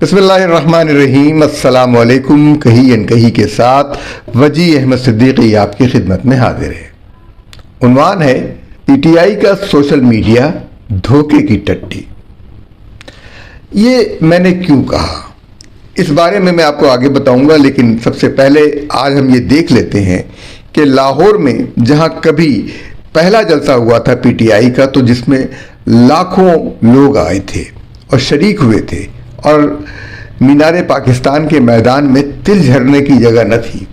بسم اللہ الرحمن الرحیم۔ السلام علیکم۔ کہیں انکہی کے ساتھ وجی احمد صدیقی آپ کی خدمت میں حاضر ہے۔ عنوان ہے پی ٹی آئی کا سوشل میڈیا دھوکے کی ٹٹی۔ یہ میں نے کیوں کہا، اس بارے میں آپ کو آگے بتاؤں گا، لیکن سب سے پہلے آج ہم یہ دیکھ لیتے ہیں کہ لاہور میں جہاں کبھی پہلا جلسہ ہوا تھا پی ٹی آئی کا، تو جس میں لاکھوں لوگ آئے تھے اور شریک ہوئے تھے، اور مینار پاکستان کے میدان میں تل جھرنے کی جگہ نہ تھی،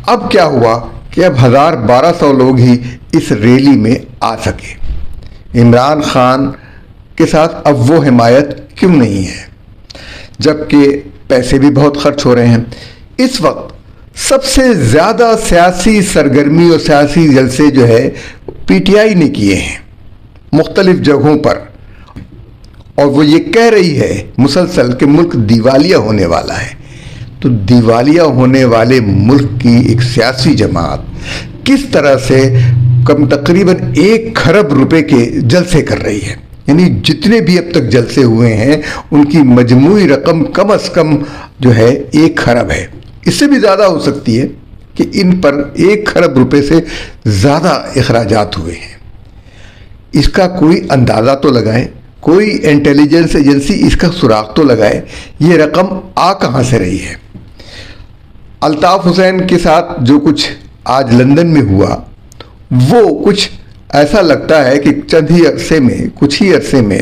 اب کیا ہوا کہ اب 1200 لوگ ہی اس ریلی میں آ سکے۔ عمران خان کے ساتھ اب وہ حمایت کیوں نہیں ہے، جبکہ پیسے بھی بہت خرچ ہو رہے ہیں۔ اس وقت سب سے زیادہ سیاسی سرگرمی اور سیاسی جلسے جو ہے پی ٹی آئی نے کیے ہیں مختلف جگہوں پر، اور وہ یہ کہہ رہی ہے مسلسل کہ ملک دیوالیہ ہونے والا ہے۔ تو دیوالیہ ہونے والے ملک کی ایک سیاسی جماعت کس طرح سے تقریباً 1 کھرب روپے کے جلسے کر رہی ہے، یعنی جتنے بھی اب تک جلسے ہوئے ہیں ان کی مجموعی رقم کم از کم جو ہے 1 کھرب ہے، اس سے بھی زیادہ ہو سکتی ہے کہ ان پر 1 کھرب روپے سے زیادہ اخراجات ہوئے ہیں۔ اس کا کوئی اندازہ تو لگائے، کوئی انٹیلیجنس ایجنسی اس کا سراغ تو لگائے، یہ رقم آ کہاں سے رہی ہے۔ الطاف حسین کے ساتھ جو کچھ آج لندن میں ہوا، وہ کچھ ایسا لگتا ہے کہ کچھ ہی عرصے میں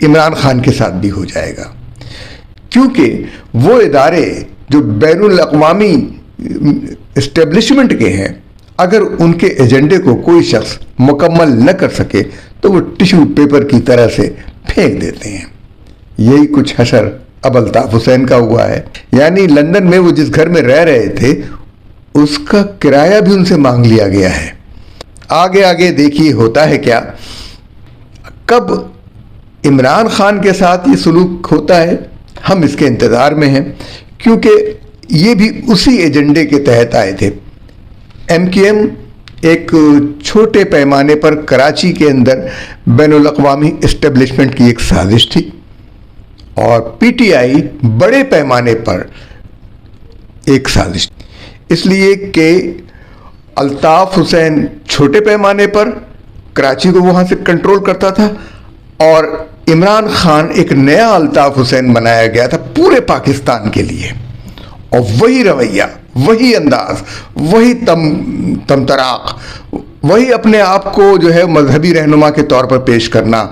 عمران خان کے ساتھ بھی ہو جائے گا، کیونکہ وہ ادارے جو بین الاقوامی اسٹیبلشمنٹ کے ہیں، اگر ان کے ایجنڈے کو کوئی شخص مکمل نہ کر سکے تو وہ ٹیشو پیپر کی طرح سے پھینک دیتے ہیں۔ یہی کچھ حشر اب الطاف حسین کا ہوا ہے، یعنی لندن میں وہ جس گھر میں رہ رہے تھے اس کا کرایہ بھی ان سے مانگ لیا گیا ہے۔ آگے دیکھیے ہوتا ہے کیا، کب عمران خان کے ساتھ یہ سلوک ہوتا ہے، ہم اس کے انتظار میں ہیں، کیونکہ یہ بھی اسی ایجنڈے کے تحت آئے تھے۔ ایم کیو ایم ایک چھوٹے پیمانے پر کراچی کے اندر بین الاقوامی اسٹیبلشمنٹ کی ایک سازش تھی، اور پی ٹی آئی بڑے پیمانے پر ایک سازش تھی، اس لیے کہ الطاف حسین چھوٹے پیمانے پر کراچی کو وہاں سے کنٹرول کرتا تھا، اور عمران خان ایک نیا الطاف حسین بنایا گیا تھا پورے پاکستان کے لیے، اور وہی رویہ، وہی انداز، وہی تمطراق، وہی اپنے آپ کو جو ہے مذہبی رہنما کے طور پر پیش کرنا،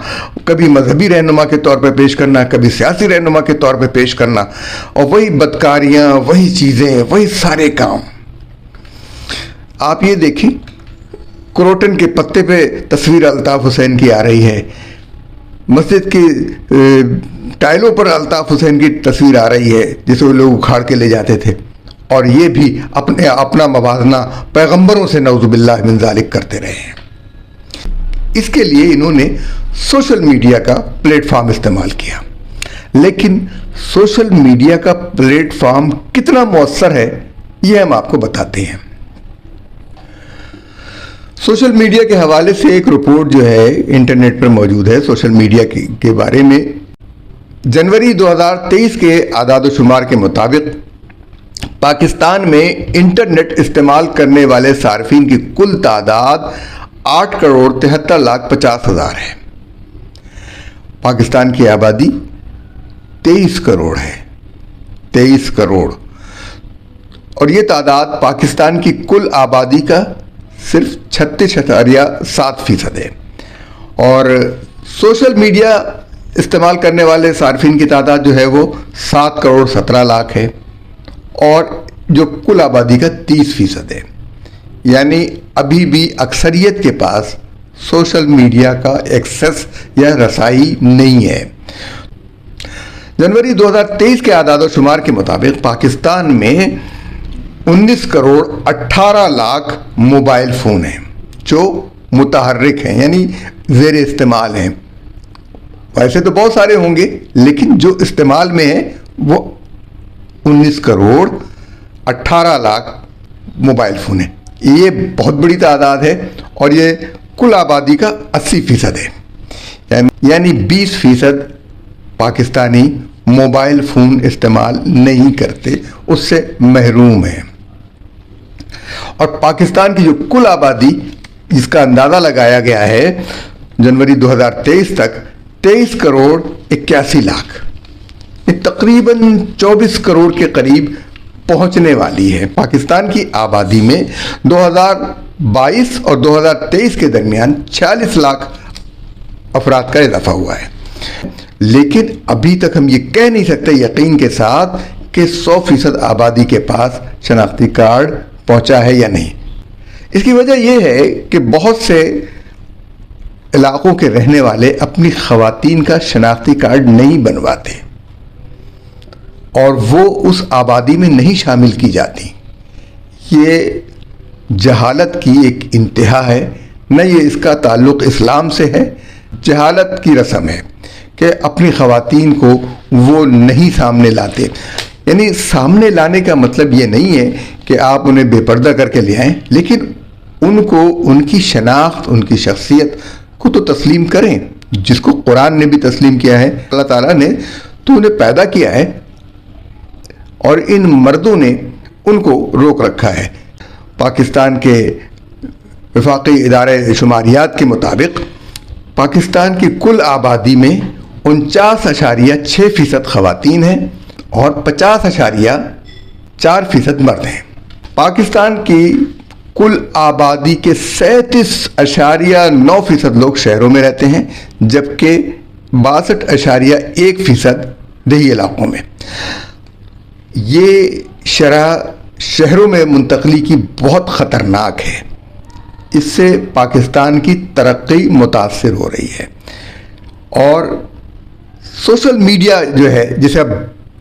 کبھی مذہبی رہنما کے طور پر پیش کرنا، کبھی سیاسی رہنما کے طور پر پیش کرنا، اور وہی بدکاریاں، وہی چیزیں، وہی سارے کام۔ آپ یہ دیکھیں، کروٹن کے پتے پہ تصویر الطاف حسین کی آ رہی ہے، مسجد کی ٹائلوں پر الطاف حسین کی تصویر آ رہی ہے جسے وہ لوگ اکھاڑ کے لے جاتے تھے، اور یہ بھی اپنا موازنہ پیغمبروں سے نعوذ باللہ من ذالک کرتے رہے ہیں۔ اس کے لیے انہوں نے سوشل میڈیا کا پلیٹ فارم استعمال کیا، لیکن سوشل میڈیا کا پلیٹ فارم کتنا مؤثر ہے یہ ہم آپ کو بتاتے ہیں۔ سوشل میڈیا کے حوالے سے ایک رپورٹ جو ہے انٹرنیٹ پر موجود ہے سوشل میڈیا کے بارے میں۔ جنوری 2023 کے اعداد و شمار کے مطابق پاکستان میں انٹرنیٹ استعمال کرنے والے صارفین کی کل تعداد 8,73,50,000 ہے۔ پاکستان کی آبادی 23 کروڑ ہے، 23 کروڑ، اور یہ تعداد پاکستان کی کل آبادی کا صرف 36.7% ہے، اور سوشل میڈیا استعمال کرنے والے صارفین کی تعداد جو ہے وہ 7,17,00,000 ہے، اور جو کل آبادی کا 30% ہے، یعنی ابھی بھی اکثریت کے پاس سوشل میڈیا کا ایکسس یا رسائی نہیں ہے۔ جنوری 2023 کے اعداد و شمار کے مطابق پاکستان میں 19,18,00,000 موبائل فون ہیں جو متحرک ہیں، یعنی زیر استعمال ہیں۔ ویسے تو بہت سارے ہوں گے، لیکن جو استعمال میں ہیں وہ 19,18,00,000 موبائل فون ہیں۔ یہ بہت بڑی تعداد ہے، اور یہ کل آبادی کا 80% ہے، یعنی 20% پاکستانی موبائل فون استعمال نہیں کرتے، اس سے محروم ہیں۔ اور پاکستان کی جو کل آبادی جس کا اندازہ لگایا گیا ہے جنوری 2023 تک 23 کروڑ 81 لاکھ، یہ تقریباً 24 کروڑ کے قریب پہنچنے والی ہے۔ پاکستان کی آبادی میں 2022 اور 2023 کے درمیان 46 لاکھ افراد کا اضافہ ہوا ہے، لیکن ابھی تک ہم یہ کہہ نہیں سکتے یقین کے ساتھ کہ 100% آبادی کے پاس شناختی کارڈ پہنچا ہے یا نہیں۔ اس کی وجہ یہ ہے کہ بہت سے علاقوں کے رہنے والے اپنی خواتین کا شناختی کارڈ نہیں بنواتے اور وہ اس آبادی میں نہیں شامل کی جاتی۔ یہ جہالت کی ایک انتہا ہے، نہ یہ اس کا تعلق اسلام سے ہے، جہالت کی رسم ہے کہ اپنی خواتین کو وہ نہیں سامنے لاتے۔ یعنی سامنے لانے کا مطلب یہ نہیں ہے کہ آپ انہیں بے پردہ کر کے لے آئیں، لیکن ان کو ان کی شناخت، ان کی شخصیت کو تو تسلیم کریں، جس کو قرآن نے بھی تسلیم کیا ہے۔ اللہ تعالیٰ نے تو انہیں پیدا کیا ہے اور ان مردوں نے ان کو روک رکھا ہے۔ پاکستان کے وفاقی ادارے شماریات کے مطابق پاکستان کی کل آبادی میں 49.6% خواتین ہیں اور 50.4% مرد ہیں۔ پاکستان کی کل آبادی کے 37.9% لوگ شہروں میں رہتے ہیں، جبکہ 62.1% دیہی علاقوں میں۔ یہ شرح شہروں میں منتقلی کی بہت خطرناک ہے، اس سے پاکستان کی ترقی متاثر ہو رہی ہے۔ اور سوشل میڈیا جو ہے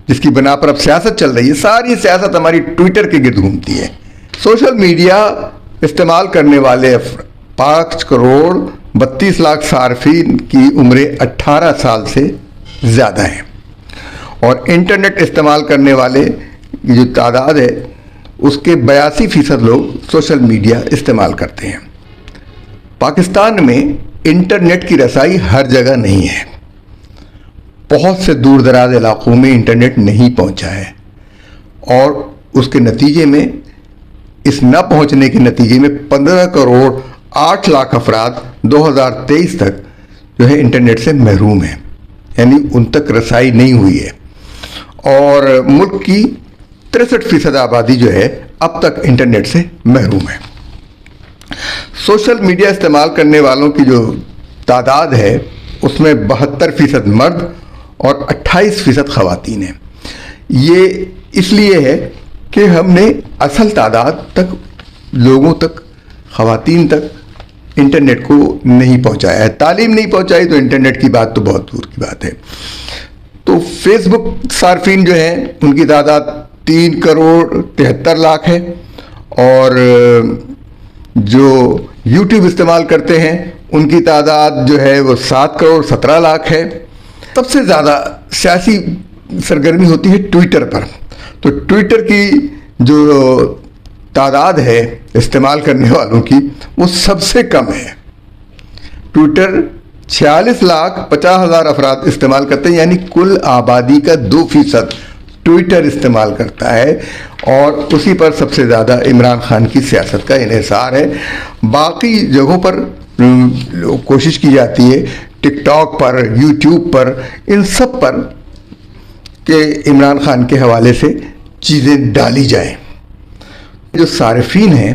جس کی بنا پر اب سیاست چل رہی ہے، ساری سیاست ہماری ٹویٹر کے گرد گھومتی ہے۔ سوشل میڈیا استعمال کرنے والے 5 کروڑ 32 لاکھ صارفین کی عمریں 18 سال سے زیادہ ہیں، اور انٹرنیٹ استعمال کرنے والے کی جو تعداد ہے اس کے 82% لوگ سوشل میڈیا استعمال کرتے ہیں۔ پاکستان میں انٹرنیٹ کی رسائی ہر جگہ نہیں ہے، بہت سے دور دراز علاقوں میں انٹرنیٹ نہیں پہنچا ہے، اور اس کے نتیجے میں اس نہ پہنچنے کے نتیجے میں 15 کروڑ 8 لاکھ افراد 2023 تک جو ہے انٹرنیٹ سے محروم ہیں، یعنی ان تک رسائی نہیں ہوئی ہے، اور ملک کی 63% آبادی جو ہے اب تک انٹرنیٹ سے محروم ہے۔ سوشل میڈیا استعمال کرنے والوں کی جو تعداد ہے اس میں 72% مرد اور 28% خواتین ہیں۔ یہ اس لیے ہے کہ ہم نے اصل تعداد تک لوگوں تک، خواتین تک انٹرنیٹ کو نہیں پہنچایا ہے، تعلیم نہیں پہنچائی تو انٹرنیٹ کی بات تو بہت دور کی بات ہے۔ تو فیس بک صارفین جو ہیں ان کی تعداد 3 کروڑ 73 لاکھ ہے، اور جو یوٹیوب استعمال کرتے ہیں ان کی تعداد جو ہے وہ 7 کروڑ 17 لاکھ ہے۔ سب سے زیادہ سیاسی سرگرمی ہوتی ہے ٹویٹر پر، تو ٹویٹر کی جو تعداد ہے استعمال کرنے والوں کی وہ سب سے کم ہے۔ ٹویٹر 46,50,000 افراد استعمال کرتے ہیں، یعنی کل آبادی کا 2% ٹویٹر استعمال کرتا ہے، اور اسی پر سب سے زیادہ عمران خان کی سیاست کا انحصار ہے۔ باقی جگہوں پر کوشش کی جاتی ہے، ٹک ٹاک پر، یوٹیوب پر، ان سب پر کہ عمران خان کے حوالے سے چیزیں ڈالی جائیں۔ جو صارفین ہیں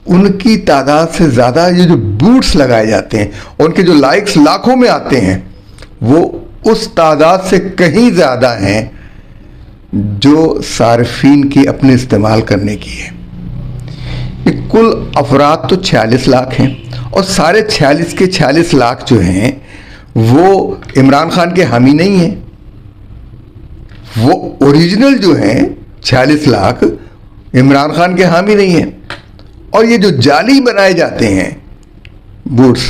ان کی تعداد سے زیادہ یہ جو بوٹس لگائے جاتے ہیں، ان کے جو لائکس لاکھوں میں آتے ہیں، وہ اس تعداد سے کہیں زیادہ ہیں جو صارفین کی اپنے استعمال کرنے کی ہے۔ یہ کل افراد تو 46 لاکھ ہیں، اور سارے 46 کے 46 لاکھ جو ہیں وہ عمران خان کے حامی نہیں ہیں، وہ اوریجنل جو ہیں 46 لاکھ عمران خان کے حامی نہیں ہیں، اور یہ جو جعلی بنائے جاتے ہیں بوٹس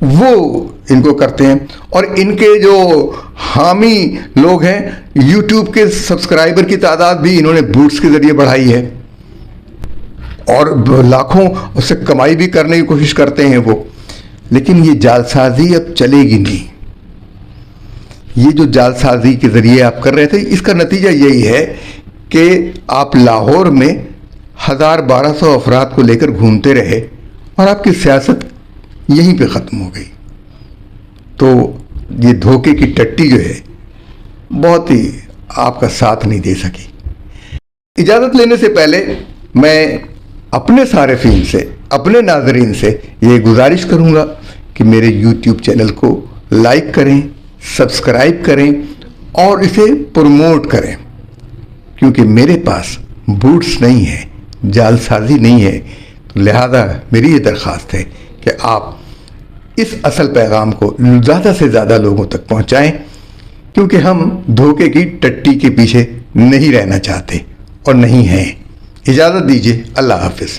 وہ ان کو کرتے ہیں، اور ان کے جو حامی لوگ ہیں یوٹیوب کے سبسکرائبر کی تعداد بھی انہوں نے بوٹس کے ذریعے بڑھائی ہے، اور لاکھوں اس سے کمائی بھی کرنے کی کوشش کرتے ہیں وہ، لیکن یہ جعل سازی اب چلے گی نہیں۔ یہ جو جال سازی کے ذریعے آپ کر رہے تھے، اس کا نتیجہ یہی ہے کہ آپ لاہور میں 1200 افراد کو لے کر گھومتے رہے اور آپ کی سیاست یہیں پہ ختم ہو گئی۔ تو یہ دھوکے کی ٹٹی جو ہے بہت ہی آپ کا ساتھ نہیں دے سکی۔ اجازت لینے سے پہلے میں اپنے صارفین سے، اپنے ناظرین سے یہ گزارش کروں گا کہ میرے یوٹیوب چینل کو لائک کریں، سبسکرائب کریں اور اسے پروموٹ کریں، کیونکہ میرے پاس بوٹس نہیں ہے، جال سازی نہیں ہے، تو لہذا میری یہ درخواست ہے کہ آپ اس اصل پیغام کو زیادہ سے زیادہ لوگوں تک پہنچائیں، کیونکہ ہم دھوکے کی ٹٹی کے پیچھے نہیں رہنا چاہتے اور نہیں ہیں۔ اجازت دیجیے، اللہ حافظ۔